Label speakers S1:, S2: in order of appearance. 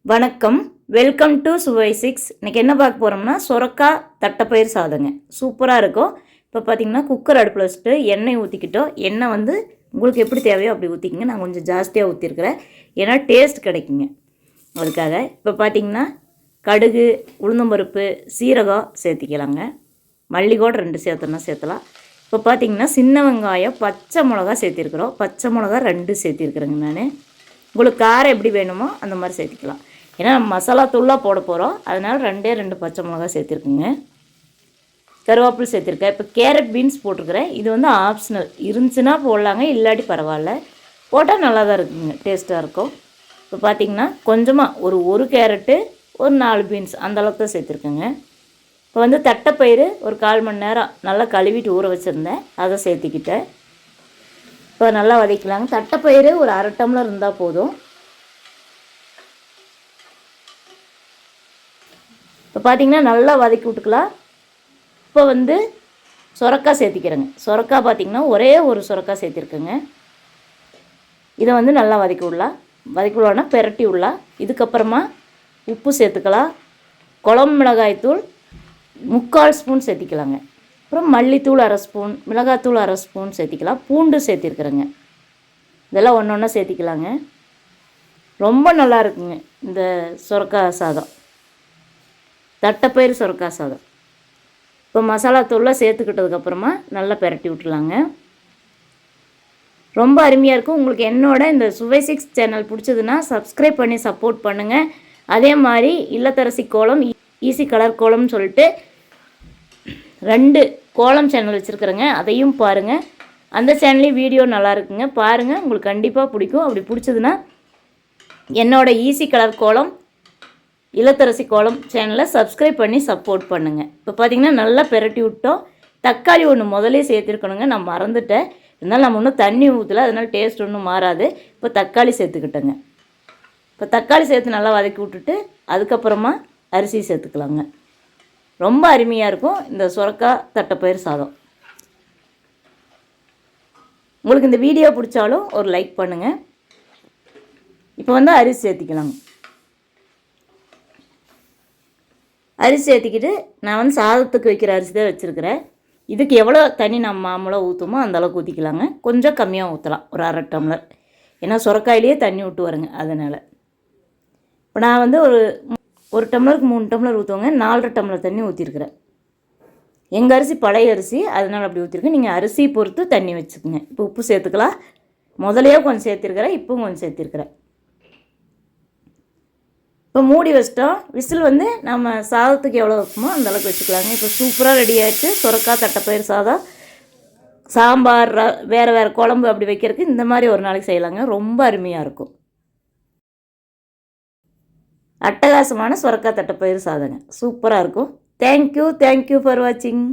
S1: வணக்கம், welcome to சுவை six. இன்றைக்கி என்ன பார்க்க போகிறோம்னா சொரக்காய் தட்டைப்பயிர் சாதங்க. சூப்பராக இருக்கும். இப்போ பார்த்திங்கன்னா குக்கர் அடுப்பில் வச்சுட்டு எண்ணெய் ஊற்றிக்கிட்டோம். எண்ணெய் வந்து உங்களுக்கு எப்படி தேவையோ அப்படி ஊற்றிக்கிங்க. நான் கொஞ்சம் ஜாஸ்தியாக ஊற்றிருக்கிறேன், ஏன்னா டேஸ்ட் கிடைக்குங்க அதுக்காக. இப்போ பார்த்திங்கன்னா கடுகு, உளுந்தம்பருப்பு, சீரகம் சேர்த்திக்கலாங்க. மல்லிகோடு 2 சேர்த்தோன்னா சேர்த்தலாம். இப்போ பார்த்திங்கன்னா சின்ன வெங்காயம், பச்சை மிளகா சேர்த்திருக்கிறோம். பச்சை மிளகா 2 சேர்த்திருக்கிறேங்க நான். உங்களுக்கு காரம் எப்படி வேணுமோ அந்த மாதிரி சேர்த்திக்கலாம். ஏன்னா நம்ம மசாலா தூளாக போட போகிறோம், அதனால் 2 பச்சை மிளகா சேர்த்திருக்குங்க. கருவேப்பில் சேர்த்திருக்கேன். இப்போ கேரட் பீன்ஸ் போட்டிருக்கிறேன். இது வந்து ஆப்ஷனல், இருந்துச்சுன்னா போடலாங்க, இல்லாட்டி பரவாயில்ல. போட்டால் நல்லா தான் இருக்குங்க, டேஸ்ட்டாக இருக்கும். இப்போ பார்த்திங்கன்னா கொஞ்சமாக ஒரு கேரட்டு, ஒரு 4 பீன்ஸ் அந்தளவுக்கு தான் சேர்த்திருக்கேங்க. இப்போ வந்து தட்டைப்பயிறு ஒரு 1/4 மணி நேரம் நல்லா கழுவிட்டு ஊற வச்சுருந்தேன், அதை சேர்த்திக்கிட்டேன். இப்போ நல்லா வதக்கலாங்க. தட்டைப்பயிறு ஒரு 1/2 டம்ளர் இருந்தால் போதும். இப்போ பார்த்திங்கன்னா நல்லா வதக்கி விட்டுக்கலாம். இப்போ வந்து சொரக்காய் சேர்த்திக்கிறேங்க. சொரக்காய் பார்த்திங்கன்னா ஒரே ஒரு சொரக்காய் சேர்த்திருக்கேங்க. இதை வந்து நல்லா வதக்கி விடலாம். வதக்கி விடலான்னா பெரட்டி விடலாம். இதுக்கப்புறமா உப்பு சேர்த்துக்கலாம். குழம்பு மிளகாய்த்தூள் 3/4 ஸ்பூன் சேர்த்திக்கலாங்க. அப்புறம் மல்லித்தூள் 1/2 ஸ்பூன், மிளகாத்தூள் 1/2 ஸ்பூன் சேர்த்திக்கலாம். பூண்டு சேர்த்திருக்கிறேங்க. இதெல்லாம் ஒன்று ஒன்றா சேர்த்திக்கலாங்க. ரொம்ப நல்லா இருக்குங்க இந்த சொரக்காய் சாதம், தட்டைப்பயிறு சொரக்காய் சாதம். இப்போ மசாலா தூள்லாம் சேர்த்துக்கிட்டதுக்கப்புறமா நல்லா பெரட்டி விட்டுலாங்க. ரொம்ப அருமையாக இருக்கும். உங்களுக்கு என்னோட இந்த சுவை சிக்ஸ் சேனல் பிடிச்சதுன்னா சப்ஸ்கிரைப் பண்ணி சப்போர்ட் பண்ணுங்கள். அதே மாதிரி இல்லத்தரசி கோலம், ஈஸி கலர் கோலம்னு சொல்லிட்டு 2 கோலம் சேனல் வச்சுருக்குறேங்க, அதையும் பாருங்கள். அந்த சேனல்லையும் வீடியோ நல்லா இருக்குங்க, பாருங்கள், உங்களுக்கு கண்டிப்பாக பிடிக்கும். அப்படி பிடிச்சதுன்னா என்னோட ஈஸி கலர் கோலம், இல்லத்தரசி கோலம் சேனலை சப்ஸ்கிரைப் பண்ணி சப்போர்ட் பண்ணுங்கள். இப்போ பார்த்திங்கன்னா நல்லா பெரட்டி விட்டோம். தக்காளி ஒன்று முதலே சேர்த்துருக்கணுங்க, நான் மறந்துட்டேன். இருந்தாலும் நம்ம ஒன்றும் தண்ணி ஊற்றலை, அதனால் டேஸ்ட் ஒன்றும் மாறாது. இப்போ தக்காளி சேர்த்துக்கிட்டேங்க. இப்போ தக்காளி சேர்த்து நல்லா வதக்கி விட்டுட்டு அதுக்கப்புறமா அரிசி சேர்த்துக்கலாங்க. ரொம்ப அருமையாக இருக்கும் இந்த சொரக்காய் தட்டைப்பயிர் சாதம். உங்களுக்கு இந்த வீடியோ பிடிச்சாலும் ஒரு லைக் பண்ணுங்கள். இப்போ வந்து அரிசி சேர்த்திக்கலாங்க. அரிசி சேர்த்திக்கிட்டு நான் வந்து சாதத்துக்கு வைக்கிற அரிசி தான் வச்சுருக்கிறேன். இதுக்கு எவ்வளோ தண்ணி நம்ம மாமூலாக ஊற்றுமோ அந்தளவுக்கு ஊற்றிக்கலாங்க. கொஞ்சம் கம்மியாக ஊற்றலாம், ஒரு 1/2 டம்ளர். ஏன்னா சுரக்காயிலேயே தண்ணி விட்டு வருங்க, அதனால். இப்போ நான் வந்து ஒரு டம்ளருக்கு 3 டம்ளர் ஊற்றுவாங்க, 4.5 டம்ளர் தண்ணி ஊற்றிருக்கிறேன். எங்கள் அரிசி பழைய அரிசி, அதனால் அப்படி ஊற்றிருக்கேன். நீங்கள் அரிசி பொறுத்து தண்ணி வச்சுக்கோங்க. இப்போ உப்பு சேர்த்துக்கலாம். முதலையே கொஞ்சம் சேர்த்திருக்கிறேன், இப்பவும் கொஞ்சம் சேர்த்திருக்கிறேன். இப்போ மூடி வச்சிட்டோம். விசில் வந்து நம்ம சாதத்துக்கு எவ்வளோ வைப்போமோ அந்தளவுக்கு வச்சுக்கலாங்க. இப்போ சூப்பராக ரெடி ஆகிடுச்சு சொரக்காய் தட்டைப்பயிர் சாதம். சாம்பார், வேறு குழம்பு அப்படி வைக்கிறதுக்கு இந்த மாதிரி ஒரு நாளைக்கு செய்யலாங்க. ரொம்ப அருமையாக இருக்கும். அட்டகாசமான சொரக்காய் தட்டைப்பயிர் சாதங்க, சூப்பராக இருக்கும். தேங்க்யூ ஃபார் வாட்சிங்.